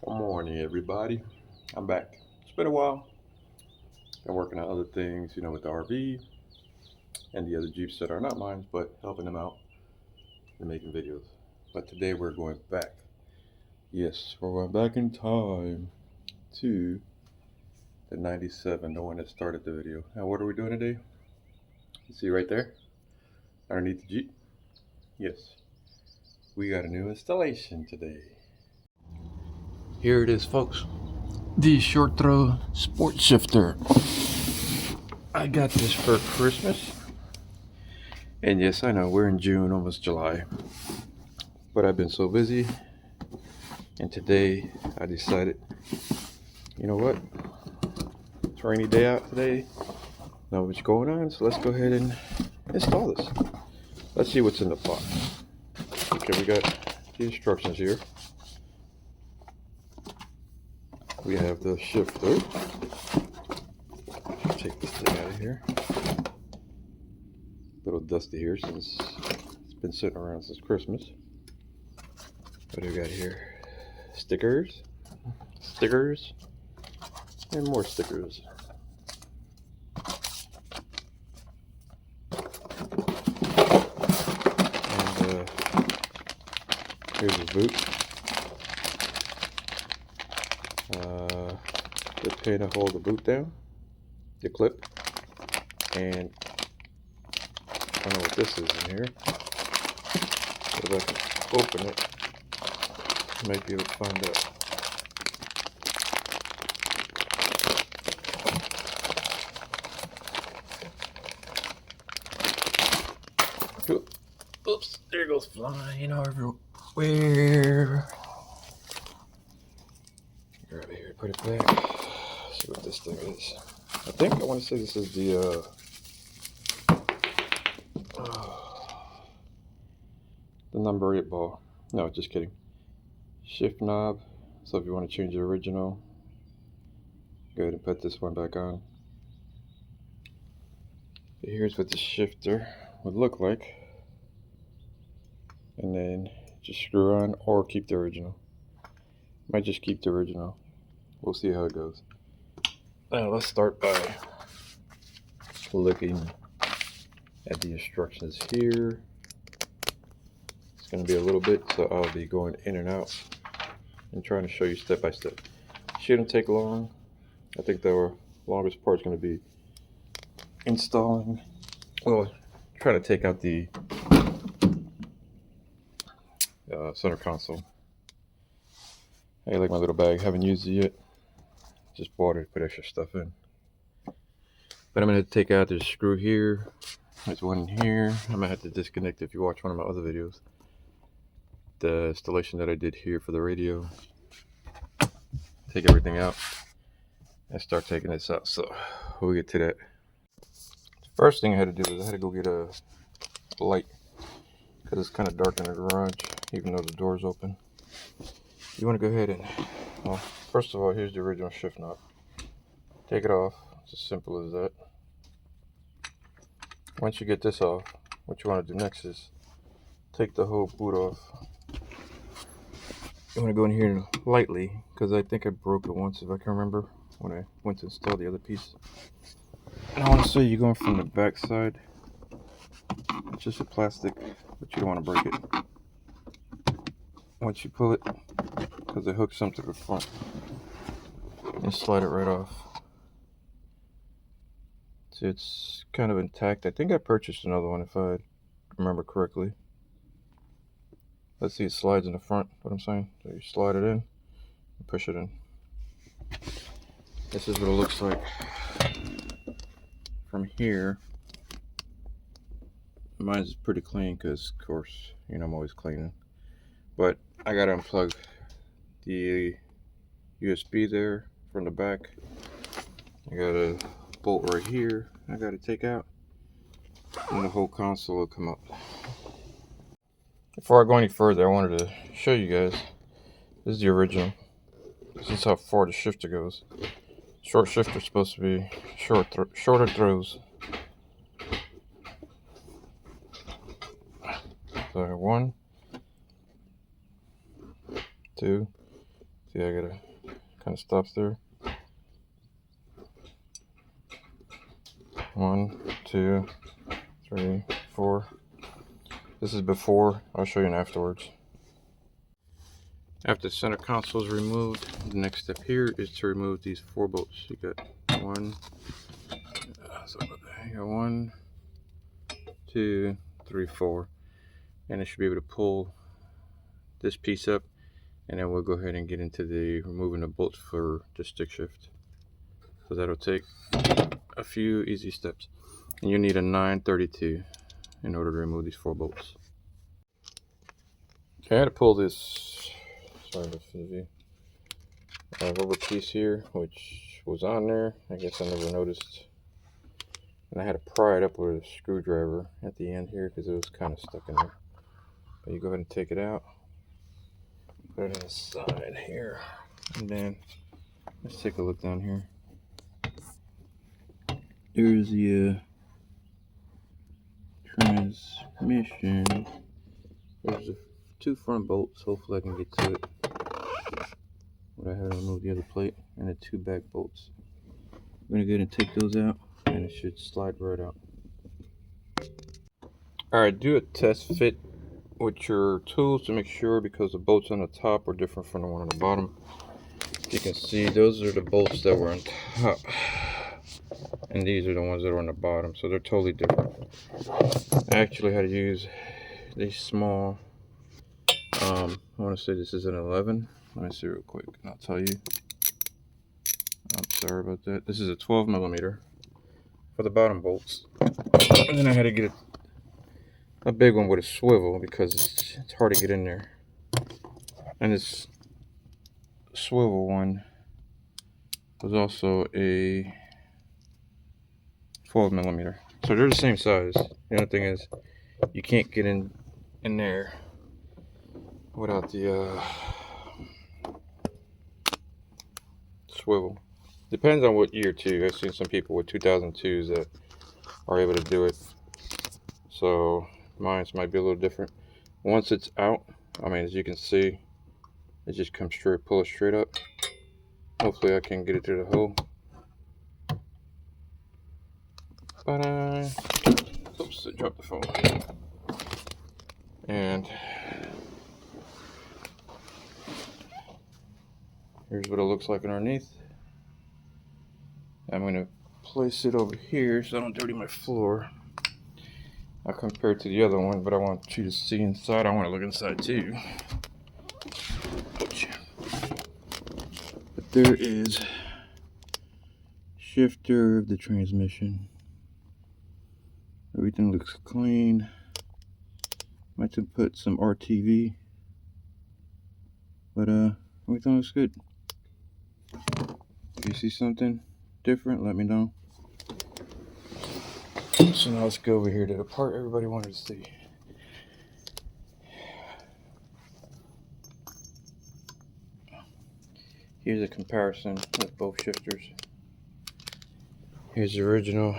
Good morning, everybody. I'm back. It's been a while. Been working on other things, with the RV and the other Jeeps that are not mine, but helping them out and making videos. But today we're going back. Yes, we're going back in time to the 97, the one that started the video. Now, what are we doing today? You see right there, underneath the Jeep? Yes, we got a new installation today. Here it is, folks. The short throw sport shifter. I got this for Christmas. And yes, I know we're in June, almost July, but I've been so busy. And today I decided, you know what? It's a rainy day out today. Know what's going on, so let's go ahead and install this. Let's see what's in the box. Okay, we got the instructions here. We have the shifter. Take this thing out of here. A little dusty here since it's been sitting around since Christmas. What do we got here? Stickers, and more stickers. And here's the boot. The pin to hold the boot down, the clip, and I don't know what this is in here. But if I can open it, I might be able to find out. Oops, there it goes flying everywhere. Grab it here, put it back. See what this thing is. I think I want to say this is the number 8 ball. No, just kidding. Shift knob. So if you want to change the original, go ahead and put this one back on. Here's what the shifter would look like. And then just screw on or keep the original. Might just keep the original. We'll see how it goes. Now let's start by looking at the instructions here. It's going to be a little bit, so I'll be going in and out and trying to show you step by step. Shouldn't take long. I think the longest part is going to be installing, trying to take out the center console. Hey, like my little bag, haven't used it yet. Just bought it, put extra stuff in. But I'm going to take out this screw here. There's one here. I might have to disconnect if you watch one of my other videos. The installation that I did here for the radio. Take everything out and start taking this out. So we'll get to that. First thing I had to do is I had to go get a light because it's kind of dark in the garage, even though the door's open. You want to go ahead and, first of all, here's the original shift knob. Take it off. It's as simple as that. Once you get this off, what you want to do next is take the whole boot off. You want to go in here lightly, because I think I broke it once, if I can remember, when I went to install the other piece. And I want to say you're going from the back side. It's just a plastic, but you don't want to break it. Once you pull it, because it hooks something to the front, and slide it right off. See, it's kind of intact. I think I purchased another one, if I remember correctly. Let's see, it slides in the front, what I'm saying. So you slide it in and push it in. This is what it looks like from here. Mine's pretty clean because, of course, I'm always cleaning. But I gotta unplug the USB there from the back. I got a bolt right here I gotta take out, and the whole console will come up. Before I go any further, I wanted to show you guys. This is the original. This is how far the shifter goes. Short shifter is supposed to be shorter throws. So 1, 2, See, I gotta kind of stops there. 1, 2, 3, 4. This is before. I'll show you an afterwards. After the center console is removed, the next step here is to remove these 4 bolts. You got 1, you got 1, 2, 3, 4, and it should be able to pull this piece up, and then we'll go ahead and get into the removing the bolts for the stick shift. So that'll take a few easy steps, and you need a 932 in order to remove these 4 bolts. Okay, I had to pull this, sorry for the view, rubber piece here, which was on there. I guess I never noticed, and I had to pry it up with a screwdriver at the end here because it was kind of stuck in there. But you go ahead and take it out, put it inside here, and then let's take a look down here. There's the transmission. There's the 2 front bolts. Hopefully I can get to it. But I have to remove the other plate, and the 2 back bolts. I'm gonna go ahead and take those out, and it should slide right out. Alright, do a test fit with your tools to make sure, because the bolts on the top are different from the one on the bottom. You can see those are the bolts that were on top, and these are the ones that are on the bottom, so they're totally different. I actually had to use these small, I want to say this is an 11. Let me see real quick and I'll tell you. I'm sorry about that. This is a 12 millimeter for the bottom bolts, and then I had to get a big one with a swivel because it's hard to get in there. And this swivel one was also a 12 millimeter, so they're the same size. The only thing is you can't get in there without the swivel. Depends on what year too. I've seen some people with 2002s that are able to do it, so mine might be a little different. Once it's out, I mean, as you can see, it just comes straight, pull it straight up. Hopefully I can get it through the hole. Oops, I dropped the phone. And here's what it looks like underneath. I'm going to place it over here so I don't dirty my floor. I'll compare it to the other one, but I want you to see inside. I want to look inside too. But there is shifter of the transmission. Everything looks clean. Might have put some RTV, but everything looks good. If you see something different, let me know. So now let's go over here to the part everybody wanted to see. Here's a comparison with both shifters. Here's the original.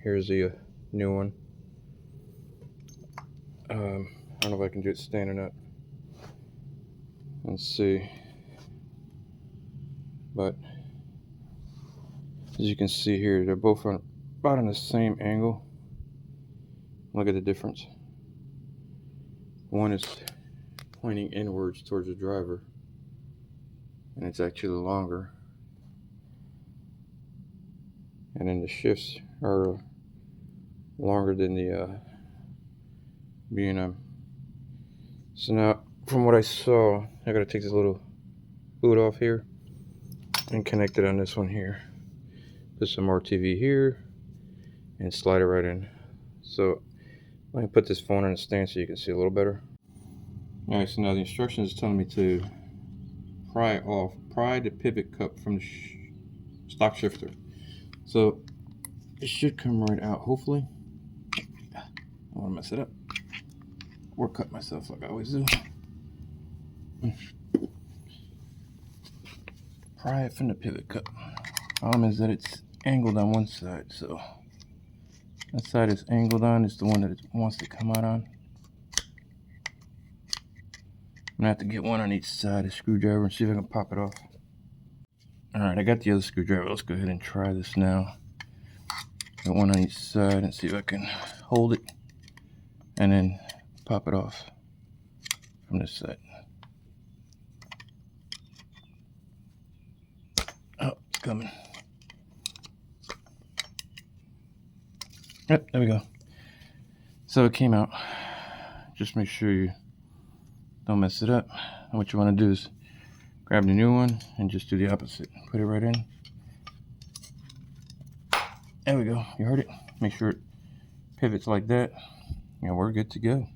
Here's the new one. I don't know if I can do it standing up. Let's see. But as you can see here, they're both on about on the same angle. Look at the difference. One is pointing inwards towards the driver, and it's actually longer. And then the shifts are longer than the B&M. So now, from what I saw, I gotta take this little boot off here and connect it on this one here. Put some RTV here and slide it right in. So let me put this phone on a stand so you can see a little better. Alright, so now the instructions is telling me to pry it off. Pry the pivot cup from the stock shifter. So it should come right out, hopefully. I don't want to mess it up or cut myself like I always do. Pry it from the pivot cup. Problem is that it's angled on one side, so that side is angled on is the one that it wants to come out on. gonna have to get one on each side of the screwdriver and see if I can pop it off. Alright, I got the other screwdriver. Let's go ahead and try this now. Got one on each side and see if I can hold it and then pop it off from this side. Oh, it's coming. Yep, there we go. So it came out. Just make sure you don't mess it up. And what you want to do is grab the new one and just do the opposite. Put it right in. There we go. You heard it. Make sure it pivots like that. And we're good to go.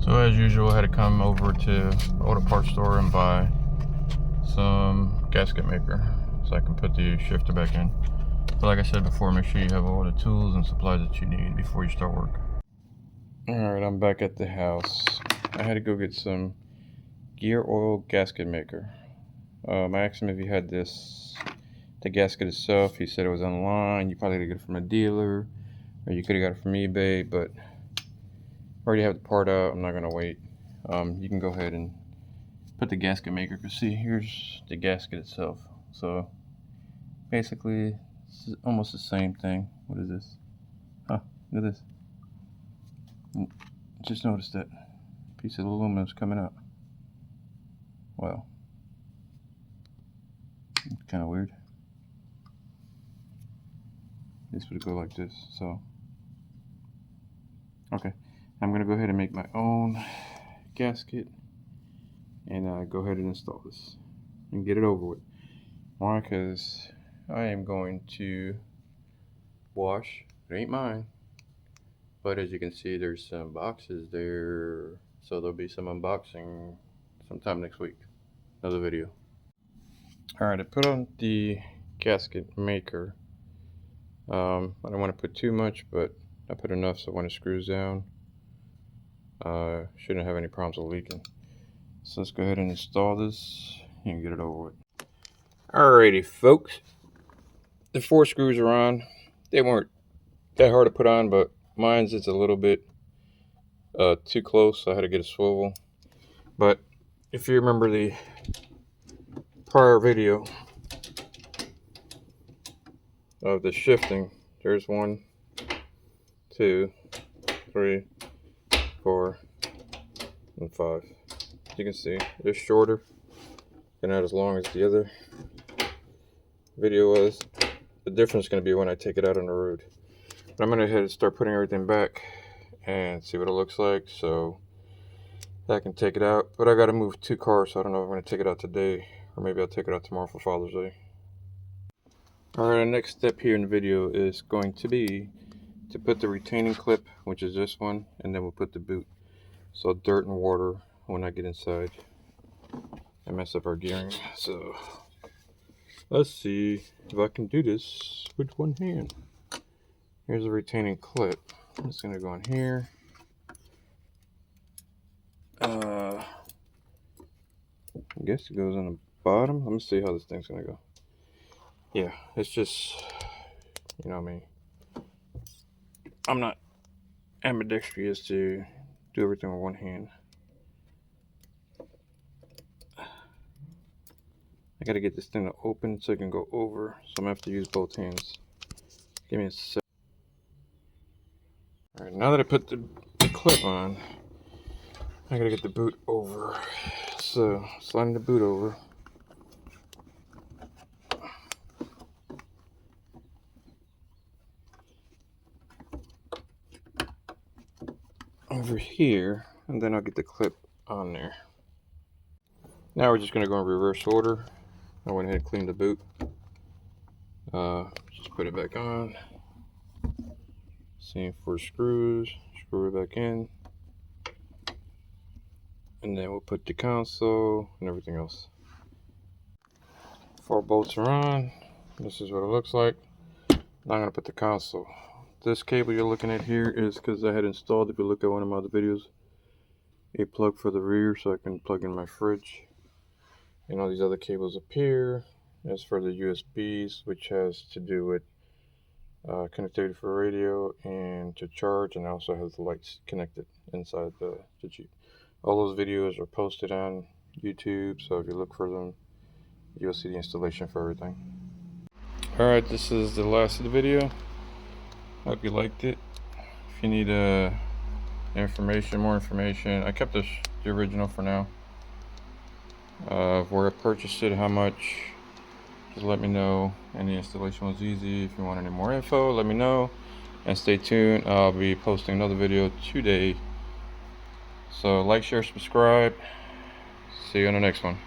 So as usual, I had to come over to the auto parts store and buy some gasket maker so I can put the shifter back in. But like I said before, make sure you have all the tools and supplies that you need before you start work. Alright, I'm back at the house. I had to go get some gear oil gasket maker. I asked him if he had the gasket itself. He said it was online. You probably had to get it from a dealer, or you could have got it from eBay, but I already have the part out. I'm not going to wait. You can go ahead and put the gasket maker, because see, here's the gasket itself. So basically it's almost the same thing. What is this? Huh, look at this. Just noticed that piece of aluminum is coming out. Wow, it's kind of weird. This would go like this. So okay, I'm gonna go ahead and make my own gasket and go ahead and install this and get it over with. Why? Because I am going to wash. It ain't mine, but as you can see, there's some boxes there, so there'll be some unboxing sometime next week. Another video. Alright, I put on the gasket maker. I don't want to put too much, but I put enough so when it screws down, shouldn't have any problems with leaking. So let's go ahead and install this and get it over with. Alrighty, folks. The 4 screws are on. They weren't that hard to put on, but mine's it's a little bit too close, so I had to get a swivel. But if you remember the prior video of the shifting, there's 1, 2, 3, 4, and 5. As you can see, it's shorter and not as long as the other video was. The difference is going to be when I take it out on the road. But I'm going to go ahead and start putting everything back and see what it looks like, so I can take it out. But I got to move 2 cars, so I don't know if I'm going to take it out today, or maybe I'll take it out tomorrow for Father's Day. Alright, the next step here in the video is going to be to put the retaining clip, which is this one, and then we'll put the boot, so dirt and water will not get inside and mess up our gearing. So let's see if I can do this with one hand. Here's a retaining clip. I'm just going to go in here. I guess it goes on the bottom. Let me see how this thing's going to go. Yeah, it's just, you know me. I'm not ambidextrous to do everything with one hand. I got to get this thing to open so it can go over, so I'm going to have to use both hands. Give me a sec. Alright, now that I put the clip on, I gotta get the boot over. So, sliding the boot over. Over here, and then I'll get the clip on there. Now we're just gonna go in reverse order. I went ahead and cleaned the boot. Just put it back on. Same for screws. Screw it back in. And then we'll put the console and everything else. 4 bolts are on. This is what it looks like. Now I'm gonna put the console. This cable you're looking at here is because I had installed, if you look at one of my other videos, a plug for the rear so I can plug in my fridge. And all these other cables up here is for the USBs, which has to do with connectivity for radio and to charge, and also has the lights connected inside the Jeep. All those videos are posted on YouTube, so if you look for them, you'll see the installation for everything. Alright, this is the last of the video. Hope you liked it. If you need more information, I kept the original for now. Where I purchased it, how much, just let me know. And the installation was easy. If you want any more info, let me know. And stay tuned, I'll be posting another video today. So like, share, subscribe. See you on the next one.